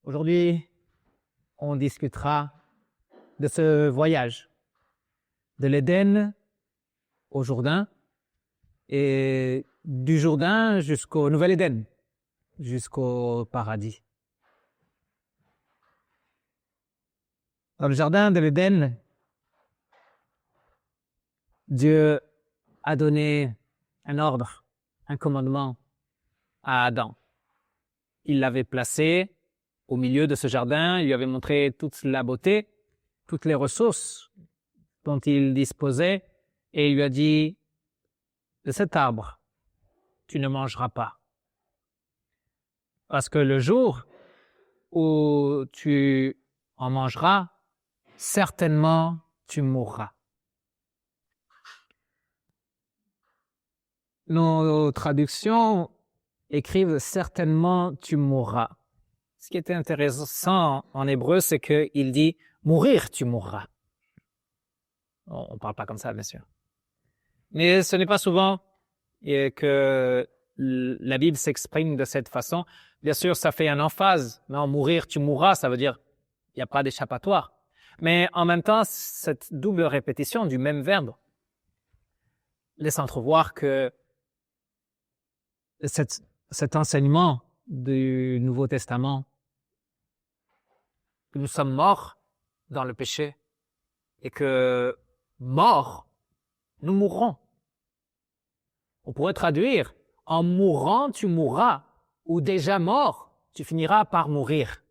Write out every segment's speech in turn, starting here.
Aujourd'hui, on discutera de ce voyage, de l'Éden au Jourdain et du Jourdain jusqu'au Nouvel Éden, jusqu'au paradis. Dans le jardin de l'Éden, Dieu a donné un ordre, un commandement à Adam. Il l'avait placé au milieu de ce jardin, il lui avait montré toute la beauté, toutes les ressources dont il disposait, et il lui a dit, de cet arbre, tu ne mangeras pas. Parce que le jour où tu en mangeras, certainement tu mourras. Nos traductions écrivent certainement tu mourras. Ce qui était intéressant en hébreu, c'est qu'il dit mourir tu mourras. On parle pas comme ça, bien sûr. Mais ce n'est pas souvent que la Bible s'exprime de cette façon. Bien sûr, ça fait un emphase. Non, mourir tu mourras, ça veut dire il n'y a pas d'échappatoire. Mais en même temps, cette double répétition du même verbe laisse entrevoir que cet enseignement du Nouveau Testament, que nous sommes morts dans le péché et que morts, nous mourrons. On pourrait traduire en mourant, tu mourras, ou déjà mort, tu finiras par mourir.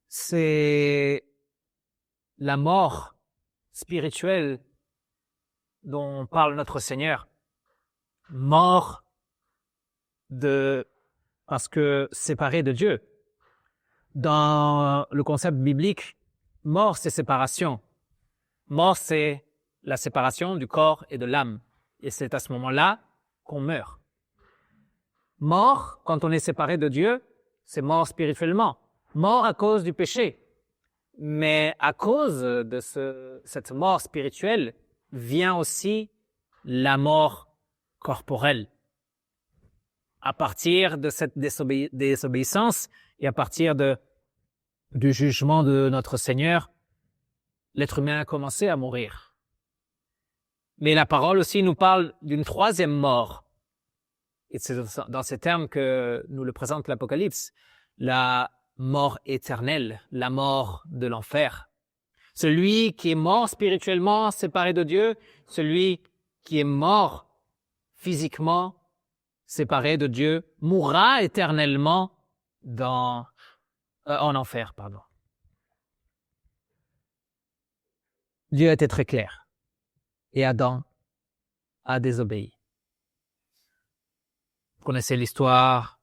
C'est la mort spirituelle dont parle notre Seigneur. Mort parce que séparé de Dieu. Dans le concept biblique, mort, c'est séparation. Mort, c'est la séparation du corps et de l'âme. Et c'est à ce moment-là qu'on meurt. Mort, quand on est séparé de Dieu, c'est mort spirituellement. Mort à cause du péché. Mais à cause de cette mort spirituelle, vient aussi la mort corporelle. À partir de cette désobéissance et à partir du jugement de notre Seigneur, l'être humain a commencé à mourir. Mais la parole aussi nous parle d'une troisième mort. Et c'est dans ces termes que nous le présente l'Apocalypse. La mort éternelle, la mort de l'enfer. Celui qui est mort spirituellement séparé de Dieu, celui qui est mort physiquement séparé de Dieu, mourra éternellement en enfer, pardon. Dieu était très clair et Adam a désobéi. Vous connaissez l'histoire,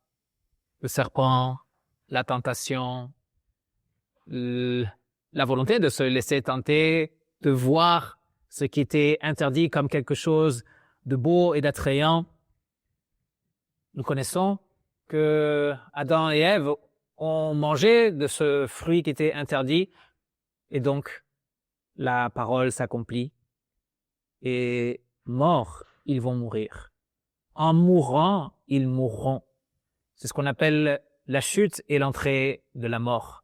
le serpent, la tentation, la volonté de se laisser tenter, de voir ce qui était interdit comme quelque chose de beau et d'attrayant. Nous connaissons que Adam et Ève ont mangé de ce fruit qui était interdit et donc la parole s'accomplit et morts, ils vont mourir. En mourant, ils mourront. C'est ce qu'on appelle la chute et l'entrée de la mort.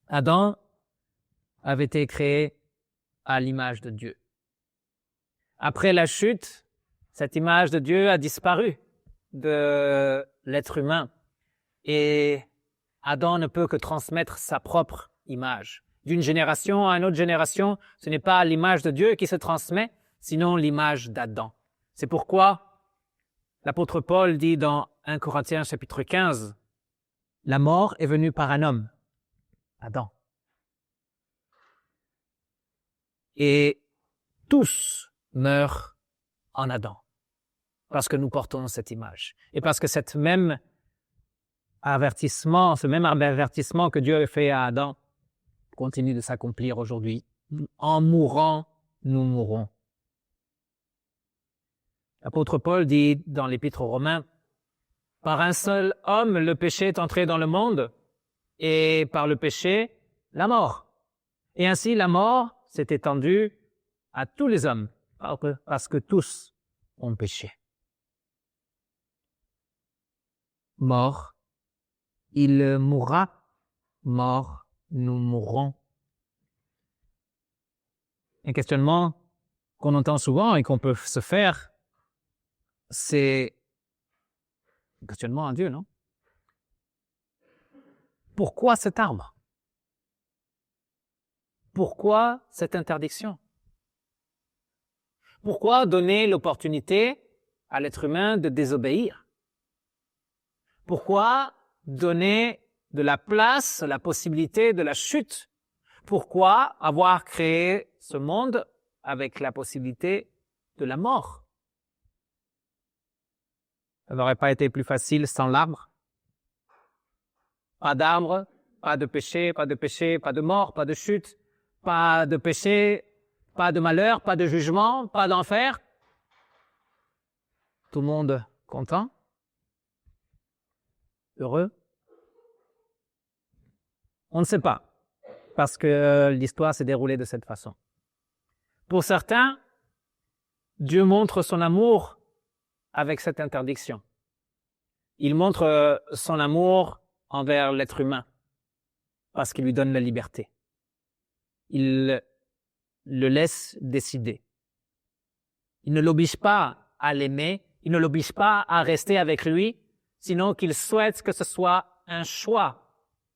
Adam avait été créé à l'image de Dieu. Après la chute, cette image de Dieu a disparu de l'être humain et Adam ne peut que transmettre sa propre image. D'une génération à une autre génération, ce n'est pas l'image de Dieu qui se transmet, sinon l'image d'Adam. C'est pourquoi l'apôtre Paul dit dans 1 Corinthiens chapitre 15, « La mort est venue par un homme, Adam. Et tous meurent en Adam. » Parce que nous portons cette image. Et parce que ce même avertissement que Dieu a fait à Adam continue de s'accomplir aujourd'hui. En mourant, nous mourrons. L'apôtre Paul dit dans l'Épître aux Romains, « Par un seul homme, le péché est entré dans le monde, et par le péché, la mort. Et ainsi, la mort s'est étendue à tous les hommes, parce que tous ont péché. » Mort il mourra, mort, nous mourrons. Un questionnement qu'on entend souvent et qu'on peut se faire, c'est un questionnement à Dieu, non? Pourquoi cet arbre? Pourquoi cette interdiction? Pourquoi donner l'opportunité à l'être humain de désobéir? Pourquoi donner de la place, la possibilité de la chute? Pourquoi avoir créé ce monde avec la possibilité de la mort? Ça n'aurait pas été plus facile sans l'arbre? Pas d'arbre, pas de péché, pas de mort, pas de chute, pas de péché, pas de malheur, pas de jugement, pas d'enfer. Tout le monde content? Heureux? On ne sait pas, parce que l'histoire s'est déroulée de cette façon. Pour certains, Dieu montre son amour avec cette interdiction. Il montre son amour envers l'être humain, parce qu'il lui donne la liberté. Il le laisse décider. Il ne l'oblige pas à l'aimer, il ne l'oblige pas à rester avec lui, sinon qu'il souhaite que ce soit un choix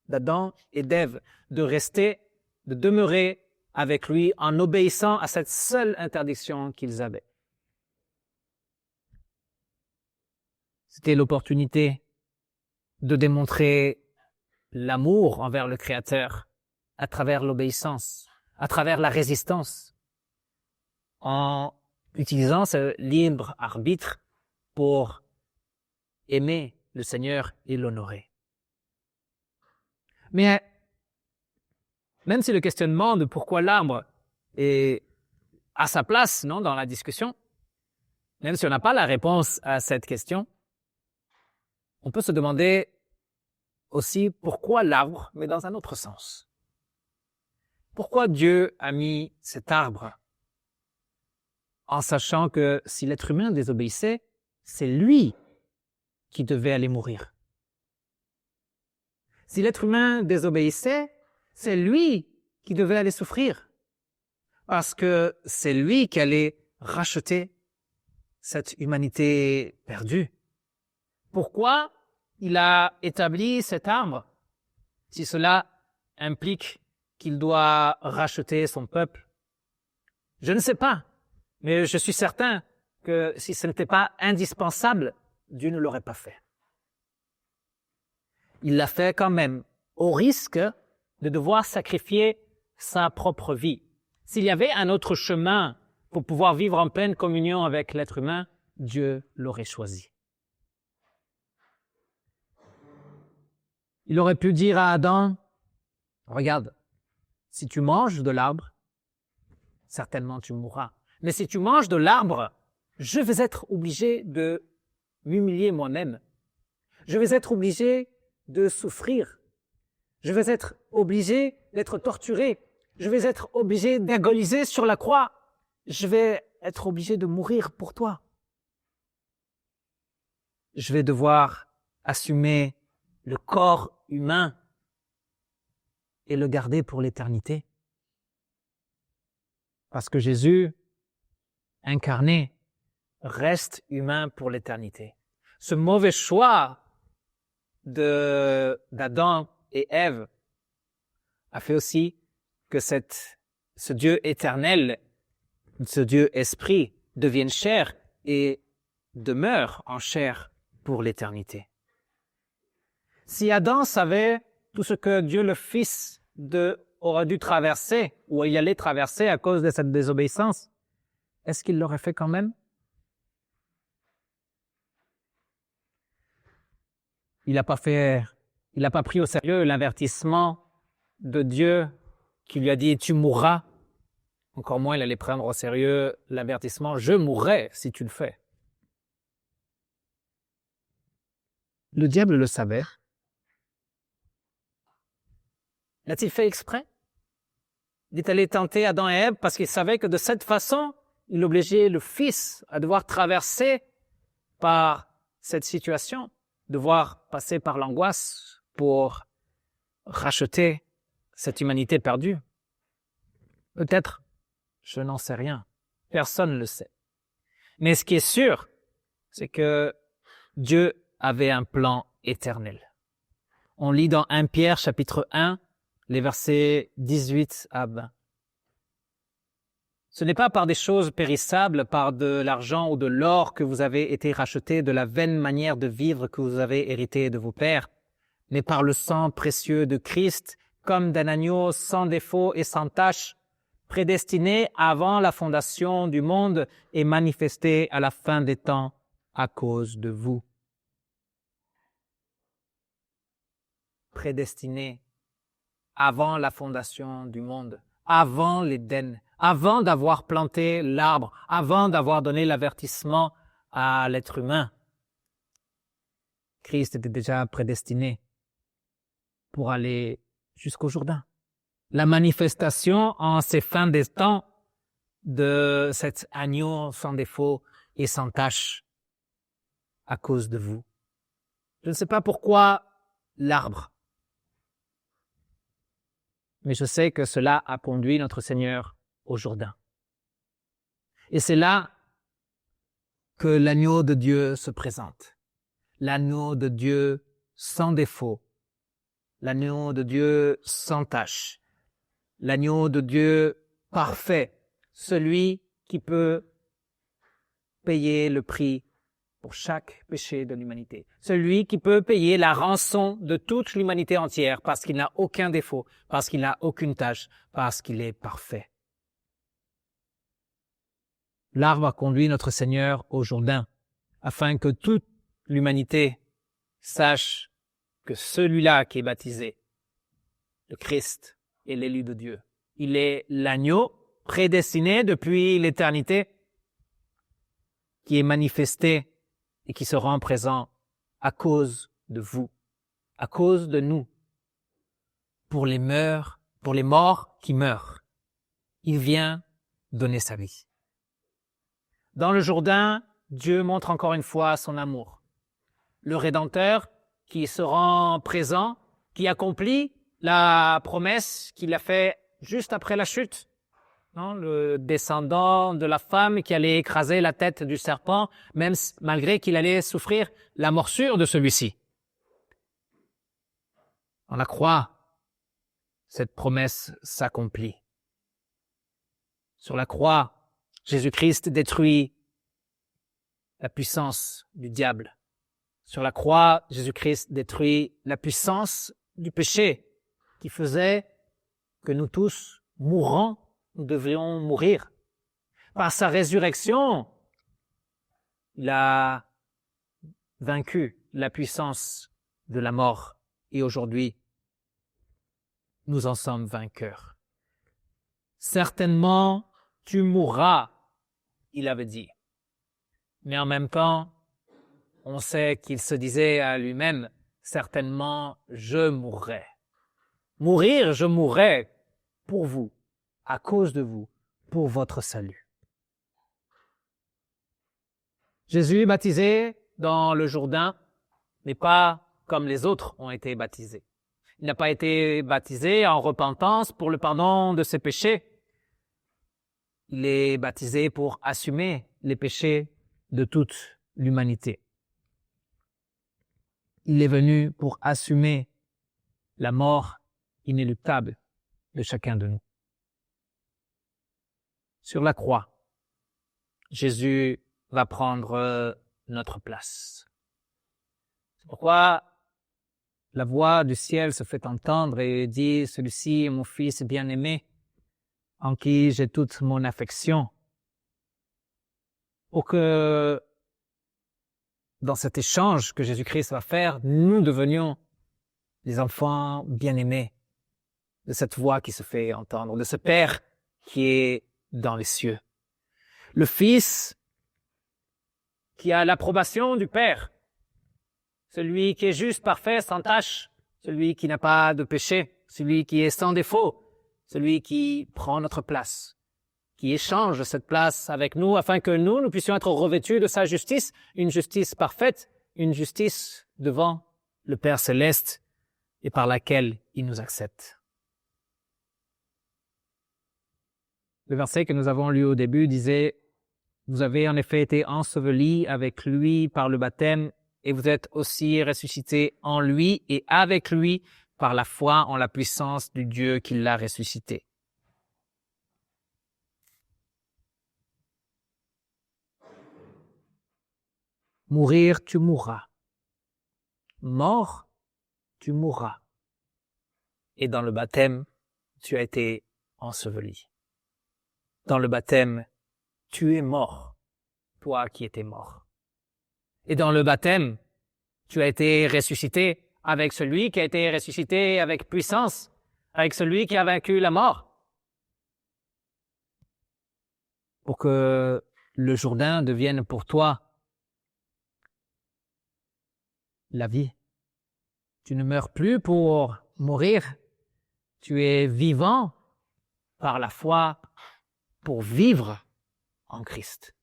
d'Adam et d'Ève de rester, de demeurer avec lui en obéissant à cette seule interdiction qu'ils avaient. C'était l'opportunité de démontrer l'amour envers le Créateur à travers l'obéissance, à travers la résistance, en utilisant ce libre arbitre pour aimer le Seigneur et l'honorer. Mais même si le questionnement de pourquoi l'arbre est à sa place, non, dans la discussion, même si on n'a pas la réponse à cette question, on peut se demander aussi pourquoi l'arbre, mais dans un autre sens. Pourquoi Dieu a mis cet arbre en sachant que si l'être humain désobéissait, c'est lui qui devait aller mourir. Si l'être humain désobéissait, c'est lui qui devait aller souffrir. Parce que c'est lui qui allait racheter cette humanité perdue. Pourquoi il a établi cet arbre si cela implique qu'il doit racheter son peuple? Je ne sais pas, mais je suis certain que si ce n'était pas indispensable, Dieu ne l'aurait pas fait. Il l'a fait quand même, au risque de devoir sacrifier sa propre vie. S'il y avait un autre chemin pour pouvoir vivre en pleine communion avec l'être humain, Dieu l'aurait choisi. Il aurait pu dire à Adam, « Regarde, si tu manges de l'arbre, certainement tu mourras. Mais si tu manges de l'arbre, je vais être obligé de m'humilier moi-même. Je vais être obligé de souffrir. Je vais être obligé d'être torturé. Je vais être obligé d'agoniser sur la croix. Je vais être obligé de mourir pour toi. Je vais devoir assumer le corps humain et le garder pour l'éternité. Parce que Jésus, incarné, reste humain pour l'éternité. Ce mauvais choix d'Adam et Ève a fait aussi que ce Dieu éternel, ce Dieu esprit, devienne chair et demeure en chair pour l'éternité. Si Adam savait tout ce que Dieu le Fils aurait dû traverser, ou il allait traverser à cause de cette désobéissance, est-ce qu'il l'aurait fait quand même? Il n'a pas pris au sérieux l'avertissement de Dieu qui lui a dit « tu mourras ». Encore moins il allait prendre au sérieux l'avertissement « je mourrai si tu le fais ». Le diable le savait. L'a-t-il fait exprès? Il est allé tenter Adam et Ève parce qu'il savait que de cette façon, il obligeait le Fils à devoir traverser par cette situation, devoir passer par l'angoisse pour racheter cette humanité perdue? Peut-être, je n'en sais rien. Personne ne le sait. Mais ce qui est sûr, c'est que Dieu avait un plan éternel. On lit dans 1 Pierre chapitre 1, les versets 18 à 20. Ce n'est pas par des choses périssables, par de l'argent ou de l'or que vous avez été rachetés de la vaine manière de vivre que vous avez hérité de vos pères, mais par le sang précieux de Christ, comme d'un agneau sans défaut et sans tache, prédestiné avant la fondation du monde et manifesté à la fin des temps à cause de vous. Prédestiné avant la fondation du monde, avant l'Éden, avant d'avoir planté l'arbre, avant d'avoir donné l'avertissement à l'être humain. Christ était déjà prédestiné pour aller jusqu'au Jourdain. La manifestation en ces fins des temps de cet agneau sans défaut et sans tache à cause de vous. Je ne sais pas pourquoi l'arbre, mais je sais que cela a conduit notre Seigneur au Jourdain. Et c'est là que l'agneau de Dieu se présente. L'agneau de Dieu sans défaut. L'agneau de Dieu sans tache. L'agneau de Dieu parfait. Celui qui peut payer le prix pour chaque péché de l'humanité. Celui qui peut payer la rançon de toute l'humanité entière parce qu'il n'a aucun défaut, parce qu'il n'a aucune tache, parce qu'il est parfait. L'arbre a conduit notre Seigneur au Jourdain afin que toute l'humanité sache que celui-là qui est baptisé, le Christ, est l'élu de Dieu. Il est l'agneau prédestiné depuis l'éternité qui est manifesté et qui se rend présent à cause de vous, à cause de nous, pour les morts qui meurent. Il vient donner sa vie. Dans le Jourdain, Dieu montre encore une fois son amour. Le Rédempteur qui se rend présent, qui accomplit la promesse qu'il a faite juste après la chute. Non, le descendant de la femme qui allait écraser la tête du serpent, même malgré qu'il allait souffrir la morsure de celui-ci. On la croit, cette promesse s'accomplit. Sur la croix, Jésus-Christ détruit la puissance du diable. Sur la croix, Jésus-Christ détruit la puissance du péché qui faisait que nous tous mourants, nous devrions mourir. Par sa résurrection, il a vaincu la puissance de la mort et aujourd'hui, nous en sommes vainqueurs. Certainement, tu mourras, il avait dit. Mais en même temps, on sait qu'il se disait à lui-même, certainement, je mourrai. Mourir, je mourrai pour vous, à cause de vous, pour votre salut. Jésus, baptisé dans le Jourdain, n'est pas comme les autres ont été baptisés. Il n'a pas été baptisé en repentance pour le pardon de ses péchés. Il est baptisé pour assumer les péchés de toute l'humanité. Il est venu pour assumer la mort inéluctable de chacun de nous. Sur la croix, Jésus va prendre notre place. C'est pourquoi la voix du ciel se fait entendre et dit « Celui-ci est mon Fils bien-aimé, en qui j'ai toute mon affection. » Pour que, dans cet échange que Jésus-Christ va faire, nous devenions les enfants bien-aimés de cette voix qui se fait entendre, de ce Père qui est dans les cieux. Le Fils qui a l'approbation du Père, celui qui est juste, parfait, sans tache, celui qui n'a pas de péché, celui qui est sans défaut, celui qui prend notre place, qui échange cette place avec nous afin que nous puissions être revêtus de sa justice, une justice parfaite, une justice devant le Père céleste, et par laquelle il nous accepte. Le verset que nous avons lu au début disait « Vous avez en effet été ensevelis avec lui par le baptême et vous êtes aussi ressuscités en lui et avec lui par la foi en la puissance du Dieu qui l'a ressuscité. » Mourir, tu mourras. Mort, tu mourras. Et dans le baptême, tu as été enseveli. Dans le baptême, tu es mort, toi qui étais mort. Et dans le baptême, tu as été ressuscité avec celui qui a été ressuscité avec puissance, avec celui qui a vaincu la mort. Pour que le Jourdain devienne pour toi la vie. Tu ne meurs plus pour mourir. Tu es vivant par la foi pour vivre en Christ.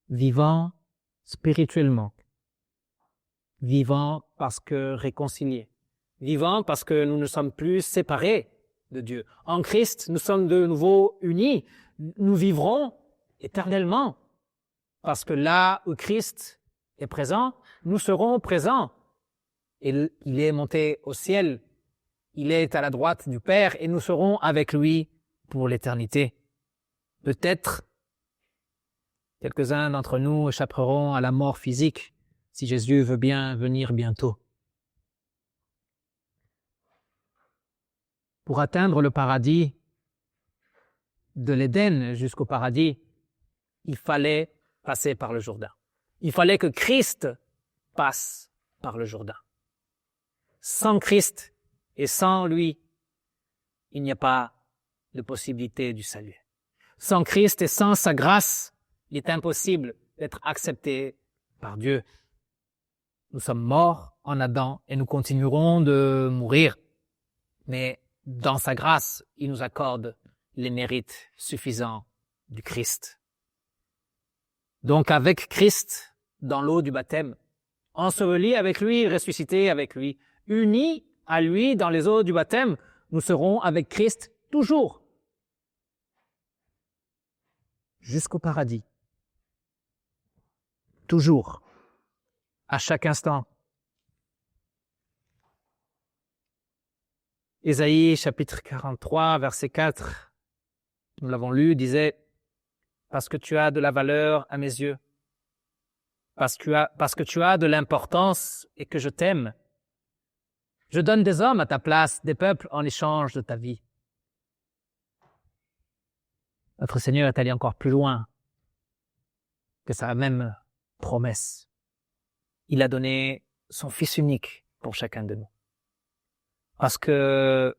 Vivant spirituellement. Vivant parce que réconciliés. Vivant parce que nous ne sommes plus séparés de Dieu. En Christ, nous sommes de nouveau unis. Nous vivrons éternellement. Parce que là où Christ est présent, nous serons présents. Et il est monté au ciel. Il est à la droite du Père et nous serons avec lui pour l'éternité. Peut-être quelques-uns d'entre nous échapperont à la mort physique si Jésus veut bien venir bientôt. Pour atteindre le paradis, de l'Éden jusqu'au paradis, il fallait passer par le Jourdain. Il fallait que Christ passe par le Jourdain. Sans Christ et sans lui, il n'y a pas de possibilité du salut. Sans Christ et sans sa grâce, il est impossible d'être accepté par Dieu. Nous sommes morts en Adam et nous continuerons de mourir. Mais dans sa grâce, il nous accorde les mérites suffisants du Christ. Donc avec Christ, dans l'eau du baptême, enseveli avec lui, ressuscité avec lui, unis à lui dans les eaux du baptême, nous serons avec Christ toujours, jusqu'au paradis. Toujours, à chaque instant. Ésaïe chapitre 43, verset 4, nous l'avons lu, disait « Parce que tu as de la valeur à mes yeux, parce que tu as de l'importance et que je t'aime, je donne des hommes à ta place, des peuples en échange de ta vie. » Notre Seigneur est allé encore plus loin que sa même promesse. Il a donné son Fils unique pour chacun de nous. Parce que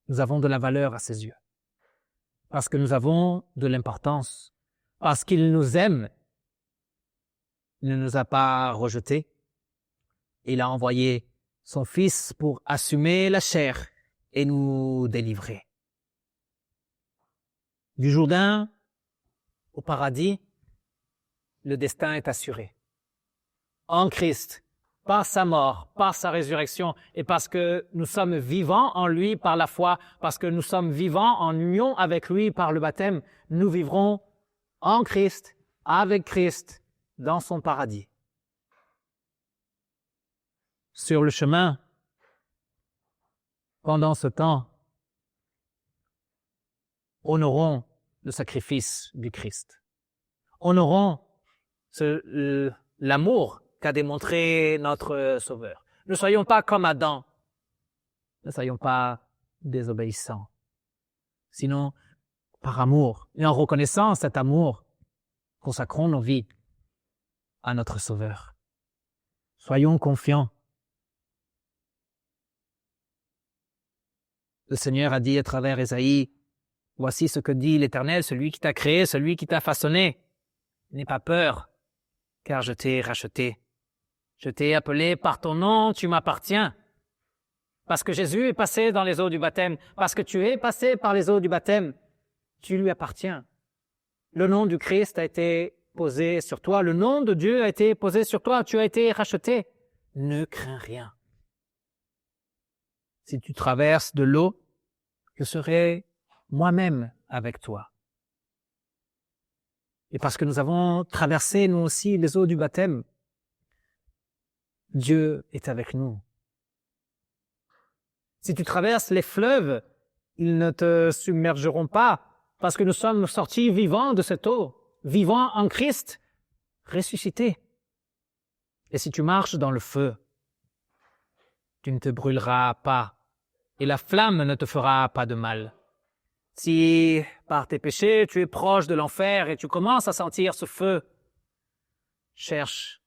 nous avons de la valeur à ses yeux. Parce que nous avons de l'importance. Parce qu'il nous aime. Il ne nous a pas rejetés. Il a envoyé son Fils pour assumer la chair et nous délivrer. Du Jourdain au paradis, le destin est assuré. En Christ, par sa mort, par sa résurrection, et parce que nous sommes vivants en lui par la foi, parce que nous sommes vivants en union avec lui par le baptême, nous vivrons en Christ, avec Christ, dans son paradis. Sur le chemin, pendant ce temps, honorons le sacrifice du Christ. Honorons l'amour qu'a démontré notre Sauveur. Ne soyons pas comme Adam. Ne soyons pas désobéissants. Sinon, par amour et en reconnaissant cet amour, consacrons nos vies à notre Sauveur. Soyons confiants. Le Seigneur a dit à travers Ésaïe, « Voici ce que dit l'Éternel, celui qui t'a créé, celui qui t'a façonné. N'aie pas peur, car je t'ai racheté. Je t'ai appelé par ton nom, tu m'appartiens. » Parce que Jésus est passé dans les eaux du baptême, parce que tu es passé par les eaux du baptême, tu lui appartiens. Le nom du Christ a été posé sur toi. Le nom de Dieu a été posé sur toi. Tu as été racheté. Ne crains rien. Si tu traverses de l'eau, je serai moi-même avec toi. Et parce que nous avons traversé, nous aussi, les eaux du baptême, Dieu est avec nous. Si tu traverses les fleuves, ils ne te submergeront pas, parce que nous sommes sortis vivants de cette eau, vivants en Christ, ressuscités. Et si tu marches dans le feu, tu ne te brûleras pas, et la flamme ne te fera pas de mal. Si, par tes péchés, tu es proche de l'enfer et tu commences à sentir ce feu, cherche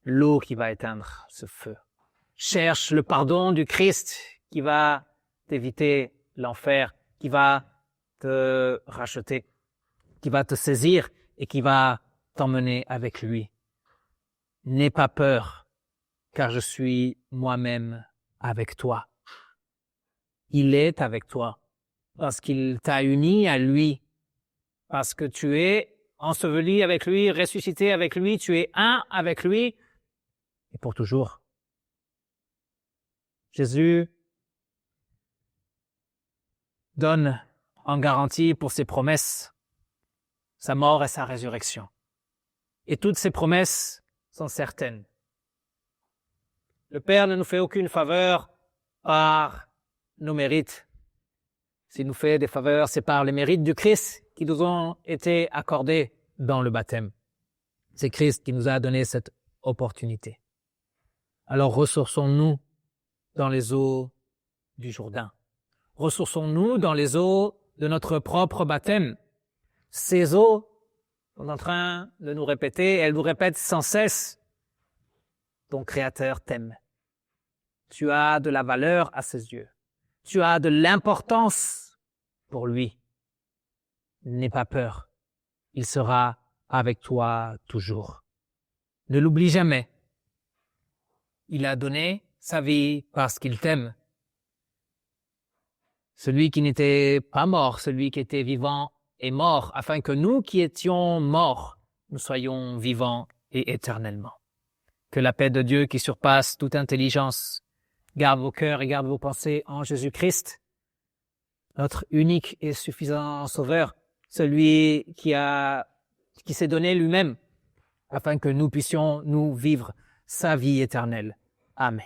l'eau qui va éteindre ce feu. Cherche le pardon du Christ qui va t'éviter l'enfer, qui va te racheter, qui va te saisir et qui va t'emmener avec lui. N'aie pas peur, car je suis moi-même avec toi. Il est avec toi, parce qu'il t'a uni à lui, parce que tu es enseveli avec lui, ressuscité avec lui, tu es un avec lui, et pour toujours. Jésus donne en garantie pour ses promesses sa mort et sa résurrection. Et toutes ces promesses sont certaines. Le Père ne nous fait aucune faveur par nos mérites. S'il nous fait des faveurs, c'est par les mérites du Christ qui nous ont été accordés dans le baptême. C'est Christ qui nous a donné cette opportunité. Alors ressourçons-nous dans les eaux du Jourdain. Ressourçons-nous dans les eaux de notre propre baptême. Ces eaux sont en train de nous répéter, elles nous répètent sans cesse. Ton Créateur t'aime. Tu as de la valeur à ses yeux. Tu as de l'importance pour lui. N'aie pas peur. Il sera avec toi toujours. Ne l'oublie jamais. Il a donné sa vie parce qu'il t'aime. Celui qui n'était pas mort, celui qui était vivant est mort, afin que nous qui étions morts, nous soyons vivants et éternellement. Que la paix de Dieu qui surpasse toute intelligence garde vos cœurs et garde vos pensées en Jésus-Christ, notre unique et suffisant Sauveur, celui qui s'est donné lui-même, afin que nous puissions nous vivre sa vie éternelle. Amen.